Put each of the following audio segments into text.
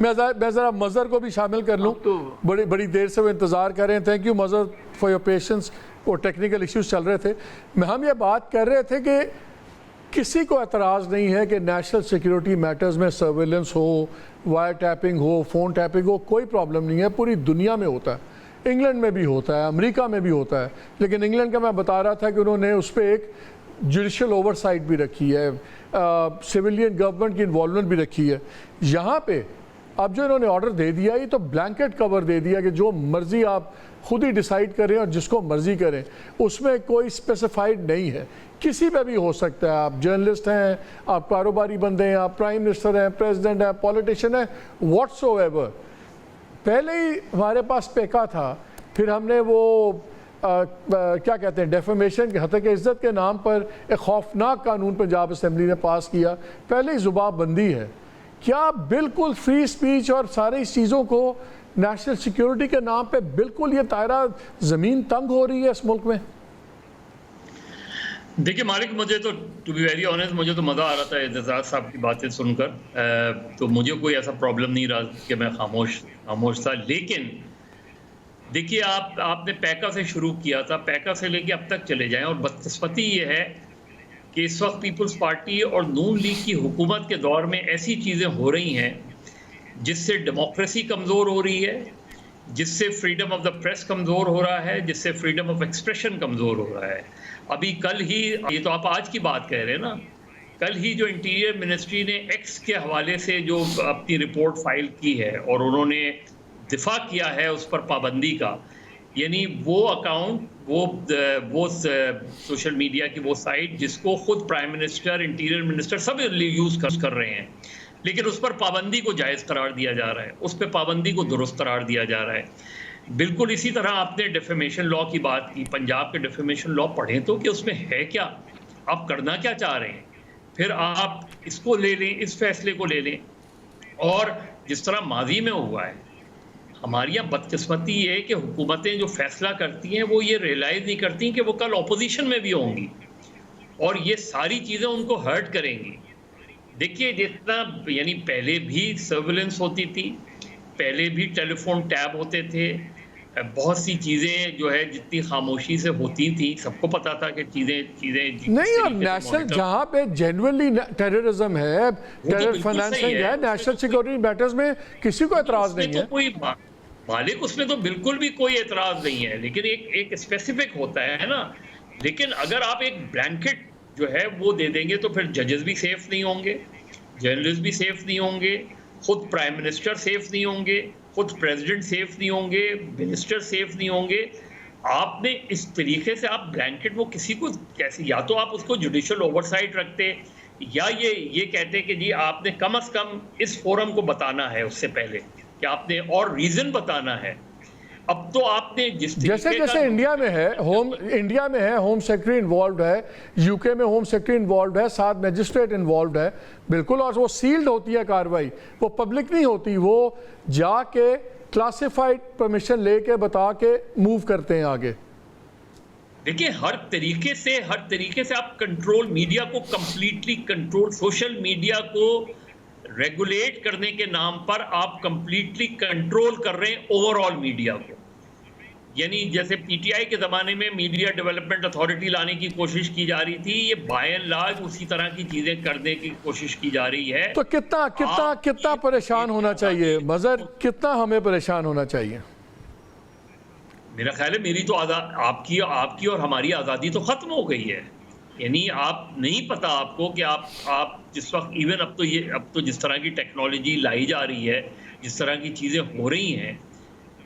मैं ज़रा मज़हर को भी शामिल कर लूँ, बड़ी बड़ी देर से वो इंतज़ार कर रहे हैं। Thank you Mazhar for your patience. वो टेक्निकल इश्यूज चल रहे थे। हम ये बात कर रहे थे कि किसी को एतराज़ नहीं है कि नेशनल सिक्योरिटी मैटर्स में सर्वेलेंस हो, वायर टैपिंग हो, फ़ोन टैपिंग हो, कोई प्रॉब्लम नहीं है, पूरी दुनिया में होता है। इंग्लैंड में भी होता है, अमेरिका में भी होता है, लेकिन इंग्लैंड का मैं बता रहा था कि उन्होंने उस पर एक जुडिशल ओवरसाइट भी रखी है, सिविलियन गवर्नमेंट की इन्वॉल्वमेंट भी रखी है। यहाँ पे अब जो इन्होंने ऑर्डर दे दिया, ये तो ब्लैंकेट कवर दे दिया कि जो मर्ज़ी आप खुद ही डिसाइड करें और जिसको मर्ज़ी करें, उसमें कोई स्पेसिफाइड नहीं है, किसी पे भी हो सकता है। आप जर्नलिस्ट हैं, आप कारोबारी बंदे हैं, आप प्राइम मिनिस्टर हैं, प्रेसिडेंट हैं, पॉलिटिशियन हैं, व्हाट्सोएवर। पहले ही हमारे पास पेका था, फिर हमने वो क्या कहते हैं, डेफेमेशन के हत्या के इज़्ज़त के नाम पर एक खौफनाक कानून पंजाब असम्बली ने पास किया। पहले ही ज़ुबाबंदी है। क्या बिल्कुल फ्री स्पीच और सारी इस चीज़ों को नेशनल सिक्योरिटी के नाम पे बिल्कुल ये दायरा ज़मीन तंग हो रही है इस मुल्क में? देखिए मालिक, मुझे तो टू बी वेरी ऑनेस्ट मुझे तो मज़ा आ रहा था एजाज साहब की बातें सुनकर। तो मुझे कोई ऐसा प्रॉब्लम नहीं रहा कि मैं खामोश था। लेकिन देखिए, आपने पैका से शुरू किया था, पैका से लेके अब तक चले जाएं, और बदकिस्मती ये है कि इस वक्त पीपल्स पार्टी और नून लीग की हुकूमत के दौर में ऐसी चीज़ें हो रही हैं जिससे डेमोक्रेसी कमज़ोर हो रही है, जिससे फ्रीडम ऑफ द प्रेस कमज़ोर हो रहा है, जिससे फ्रीडम ऑफ एक्सप्रेशन कमज़ोर हो रहा है। अभी कल ही, ये तो आप आज की बात कह रहे हैं ना, कल ही जो इंटीरियर मिनिस्ट्री ने एक्स के हवाले से जो अपनी रिपोर्ट फाइल की है और उन्होंने दिफा किया है उस पर पाबंदी का, यानी वो अकाउंट, वो सोशल मीडिया की वो साइट जिसको खुद प्राइम मिनिस्टर, इंटीरियर मिनिस्टर सब यूज़ कर रहे हैं, लेकिन उस पर पाबंदी को जायज़ करार दिया जा रहा है, उस पर पाबंदी को दुरुस्त करार दिया जा रहा है। बिल्कुल इसी तरह आपने डेफेमेशन लॉ की बात की। पंजाब के डेफेमेशन लॉ पढ़ें तो कि उसमें है क्या, आप करना क्या चाह रहे हैं, फिर आप इसको ले लें, इस फैसले को ले लें। और जिस तरह माजी में हुआ है, हमारी यहाँ बदकिस्मती ये है कि हुकूमतें जो फैसला करती हैं वो ये रियलाइज़ नहीं करती कि वो कल ऑपोजिशन में भी होंगी और ये सारी चीज़ें उनको हर्ट करेंगी। देखिए, जितना यानी पहले भी सर्विलेंस होती थी, पहले भी टेलीफोन टैब होते थे, बहुत सी चीज़ें जो है जितनी खामोशी से होती थी, सबको पता था कि चीज़ें नहीं। और नेशनल जहाँ पे जेन्युइनली टेररिज्म है, टेरर फाइनेंसिंग है, नेशनल सिक्योरिटी मैटर्स में किसी को एतराज़ नहीं है। तो कोई मालिक, उसमें तो बिल्कुल भी कोई एतराज़ नहीं है, लेकिन एक स्पेसिफिक होता है ना। लेकिन अगर आप एक ब्लैंकेट जो है वो दे देंगे तो फिर जजेस भी सेफ नहीं होंगे, जर्नलिस्ट भी सेफ नहीं होंगे, खुद प्राइम मिनिस्टर सेफ नहीं होंगे, खुद प्रेसिडेंट सेफ नहीं होंगे, मिनिस्टर सेफ नहीं होंगे। आपने इस तरीके से आप ब्लैंकेट, वो किसी को कैसे, या तो आप उसको जुडिशल ओवरसाइट रखते, या ये कहते कि जी आपने कम से कम इस फोरम को बताना है उससे पहले कि आपने और रीजन बताना है। अब तो आपने जैसे इंडिया में है होम सेक्रेटरी इन्वॉल्व है, यूके में होम सेक्रेटरी इन्वॉल्व है, 7 मजिस्ट्रेट इन्वॉल्व है, बिल्कुल, और वो सील्ड होती है कार्रवाई, वो पब्लिक नहीं होती, वो जाके क्लासिफाइड परमिशन लेके बता के मूव करते हैं आगे। देखिए, हर तरीके से आप कंट्रोल, मीडिया को कंप्लीटली कंट्रोल, सोशल मीडिया को रेगुलेट करने के नाम पर आप कंप्लीटली कंट्रोल कर रहे हैं ओवरऑल मीडिया को। यानी जैसे पीटीआई के ज़माने में मीडिया डेवलपमेंट अथॉरिटी लाने की कोशिश की जा रही थी, ये बाय एंड लार्ज उसी तरह की चीज़ें करने की कोशिश की जा रही है। तो कितना परेशान होना चाहिए मज़हर, कितना हमें परेशान होना चाहिए? मेरा ख्याल है मेरी तो आपकी और हमारी आज़ादी तो ख़त्म हो गई है। यानी आप नहीं पता आपको कि आप जिस वक्त, इवन अब तो जिस तरह की टेक्नोलॉजी लाई जा रही है, जिस तरह की चीज़ें हो रही हैं,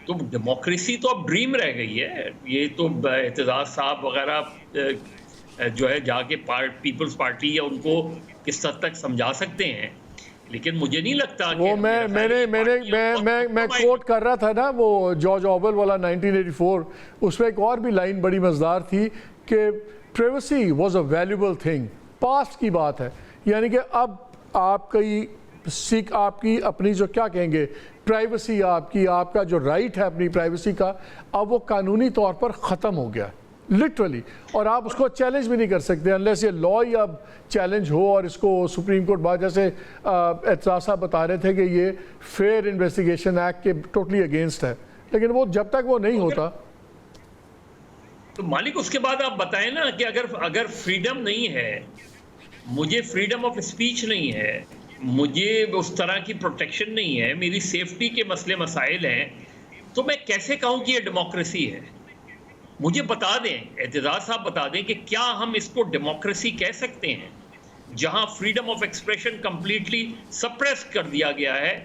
तो डेमोक्रेसी तो अब ड्रीम रह गई है। ये तो एतजाज साहब वगैरह जो है जाके पीपल्स पार्टी या उनको किस हद तक समझा सकते हैं, लेकिन मुझे नहीं लगता वो मैं कोट कर रहा था ना, वो जॉर्ज ऑरवेल वाला 1984, उसमें एक और भी लाइन बड़ी मज़ेदार थी कि privacy was a valuable thing. Past की बात है, यानी कि अब आपकी अपनी जो क्या कहेंगे प्राइवेसी, आपका जो राइट है अपनी प्राइवेसी का, अब वो कानूनी तौर पर ख़त्म हो गया। लिटरली, और आप उसको चैलेंज भी नहीं कर सकते अनलेस ये लॉ ही अब चैलेंज हो और इसको सुप्रीम कोर्ट बात, जैसे एतराज़ साहब बता रहे थे कि ये फेयर इन्वेस्टिगेशन एक्ट के टोटली अगेंस्ट है, लेकिन वो जब तक वो नहीं होता। तो मालिक उसके बाद आप बताएं ना कि अगर फ्रीडम नहीं है, मुझे फ्रीडम ऑफ स्पीच नहीं है, मुझे उस तरह की प्रोटेक्शन नहीं है, मेरी सेफ्टी के मसले मसाइल हैं, तो मैं कैसे कहूं कि ये डेमोक्रेसी है? मुझे बता दें, एतजाज साहब बता दें कि क्या हम इसको डेमोक्रेसी कह सकते हैं जहां freedom of expression completely suppress कर दिया गया है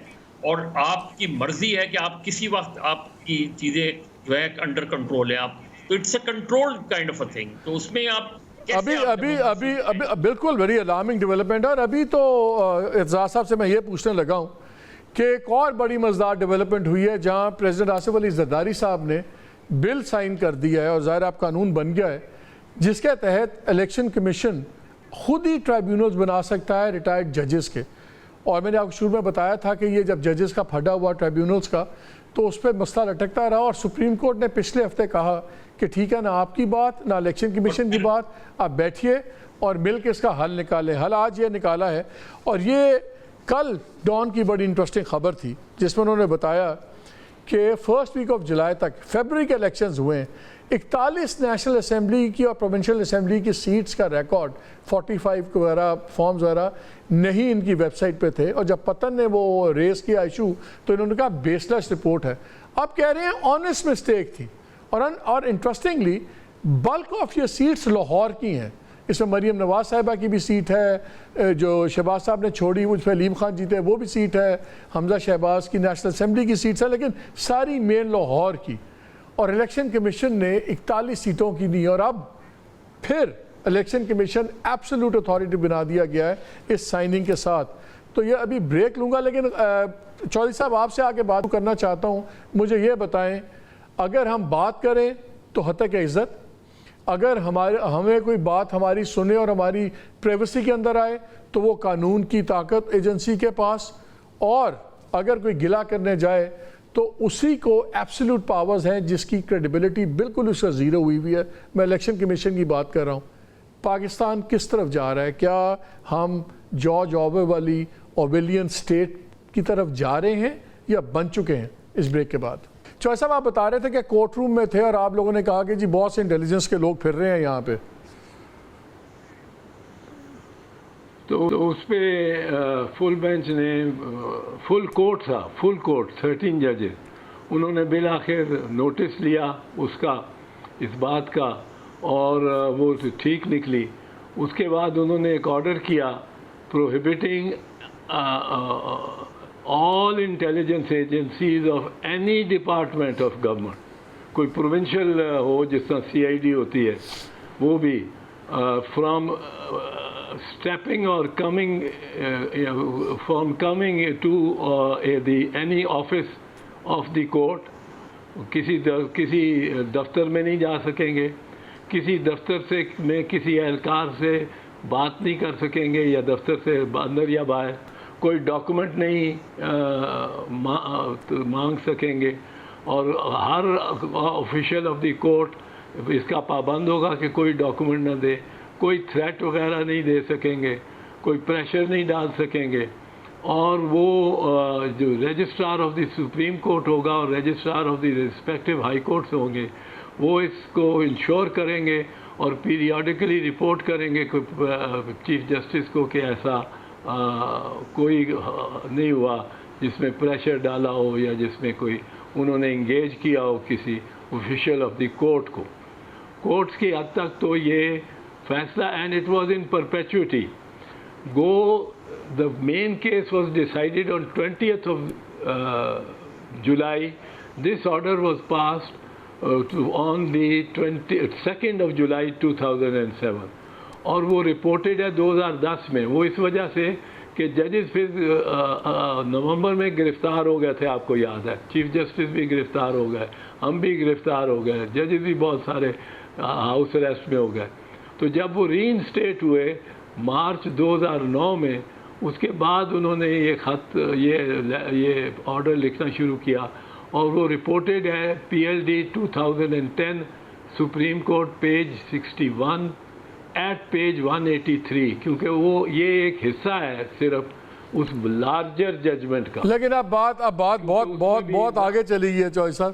और आपकी मर्जी है कि आप किसी वक्त आपकी चीजें जो है अंडर कंट्रोल है, आप तो it's a controlled kind of a thing, तो उसमें आप अभी बिल्कुल वेरी अलार्मिंग डेवलपमेंट है। और अभी तो एतजाज साहब से मैं ये पूछने लगा हूँ कि एक और बड़ी मज़ेदार डेवलपमेंट हुई है जहाँ प्रेसिडेंट आसिफ अली जरदारी साहब ने बिल साइन कर दिया है और ज़ाहिर आप कानून बन गया है, जिसके तहत इलेक्शन कमीशन खुद ही ट्राइब्यूनल्स बना सकता है रिटायर्ड जजेस के। और मैंने आपको शुरू में बताया था कि ये जब जजेस का फटा हुआ ट्राइब्यूनल्स का, तो उस पर मसला लटकता रहा और सुप्रीम कोर्ट ने पिछले हफ्ते कहा कि ठीक है ना आपकी बात ना इलेक्शन कमीशन की बात, आप बैठिए और मिल के इसका हल निकालें। हल आज ये निकाला है। और ये कल डॉन की बड़ी इंटरेस्टिंग खबर थी जिसमें उन्होंने बताया कि फर्स्ट वीक ऑफ जुलाई तक फरवरी के इलेक्शंस हुए हैं, 41 नेशनल असेंबली की और प्रोविंशियल असेंबली की सीट्स का रिकॉर्ड 45 वगैरह फॉर्म्स वगैरह नहीं इनकी वेबसाइट पे थे। और जब पतन ने वो रेस किया इशू तो इन्होंने कहा बेसलेस रिपोर्ट है। अब कह रहे हैं ऑनेस्ट मिस्टेक थी। और इंटरेस्टिंगली बल्क ऑफ ये सीट्स लाहौर की हैं। इसमें मरीम नवाज साहिबा की भी सीट है, जो शहबाज साहब ने छोड़ी उस पर अलीम खान जीते वो भी सीट है, हमजा शहबाज की नेशनल असेंबली की सीट्स है, लेकिन सारी मेन लाहौर की। और इलेक्शन कमीशन ने 41 सीटों की दी और अब फिर इलेक्शन कमीशन एब्सोल्यूट अथॉरिटी बना दिया गया है इस साइनिंग के साथ। तो ये अभी ब्रेक लूँगा, लेकिन चौधरी साहब आपसे आके बात करना चाहता हूँ। मुझे ये बताएं, अगर हम बात करें तो हतक इज़्ज़त, अगर हमें कोई बात हमारी सुने और हमारी प्राइवेसी के अंदर आए तो वो कानून की ताकत एजेंसी के पास, और अगर कोई गिला करने जाए तो उसी को एब्सोल्यूट पावर्स हैं जिसकी क्रेडिबिलिटी बिल्कुल उसका ज़ीरो हुई हुई है। मैं इलेक्शन कमीशन की बात कर रहा हूँ। पाकिस्तान किस तरफ जा रहा है? क्या हम जॉर्ज ऑर्वेल वाली ऑर्वेलियन स्टेट की तरफ जा रहे हैं या बन चुके हैं? इस ब्रेक के बाद चौधरी साहब आप बता रहे थे कि कोर्ट रूम में थे और आप लोगों ने कहा कि जी बहुत से इंटेलिजेंस के लोग फिर रहे हैं यहाँ पे। तो उस पर फुल बेंच ने, फुल कोर्ट था, फुल कोर्ट 13 जजेस, उन्होंने बिल आखिर नोटिस लिया उसका, इस बात का, और वो ठीक निकली। उसके बाद उन्होंने एक ऑर्डर किया prohibiting all intelligence agencies of any department of government, कोई प्रोविंशियल हो जिस तरह CID होती है वो भी, from stepping or coming from coming to any office of the court, किसी दफ्तर में नहीं जा सकेंगे, किसी दफ्तर से में किसी एहलकार से बात नहीं कर सकेंगे या दफ्तर से अंदर या बाहर, कोई डॉक्यूमेंट नहीं मांग सकेंगे, और हर ऑफिशियल ऑफ द कोर्ट इसका पाबंद होगा कि कोई डॉक्यूमेंट न दे, कोई थ्रेट वगैरह नहीं दे सकेंगे, कोई प्रेशर नहीं डाल सकेंगे। और वो जो registrar of the supreme court होगा और registrar of the respective high courts होंगे वो इसको इंश्योर करेंगे और पीरियडिकली रिपोर्ट करेंगे चीफ जस्टिस को कि ऐसा कोई नहीं हुआ जिसमें प्रेशर डाला हो या जिसमें कोई उन्होंने इंगेज किया हो किसी ऑफिशियल ऑफ द कोर्ट को। कोर्ट्स की हद तक तो ये फैसला, and it was in perpetuity. Go the main case was decided on 20th of July. This order was passed on the 22nd of July 2007 और वो रिपोर्टेड है 2010 में। वो इस वजह से कि जजेस फिर नवंबर में गिरफ्तार हो गए थे, आपको याद है, चीफ जस्टिस भी गिरफ्तार हो गए, हम भी गिरफ्तार हो गए, जजेस भी बहुत सारे हाउस अरेस्ट में हो गए। तो जब वो रीइंस्टेट हुए मार्च 2009 में, उसके बाद उन्होंने ये खत ये ऑर्डर लिखना शुरू किया और वो रिपोर्टेड है PLD 2010 supreme court page 61 at page 183, क्योंकि वो ये एक हिस्सा है सिर्फ उस लार्जर जजमेंट का। लेकिन अब बात बहुत बहुत बहुत बहुत आगे चली गई है चौधरी साहब।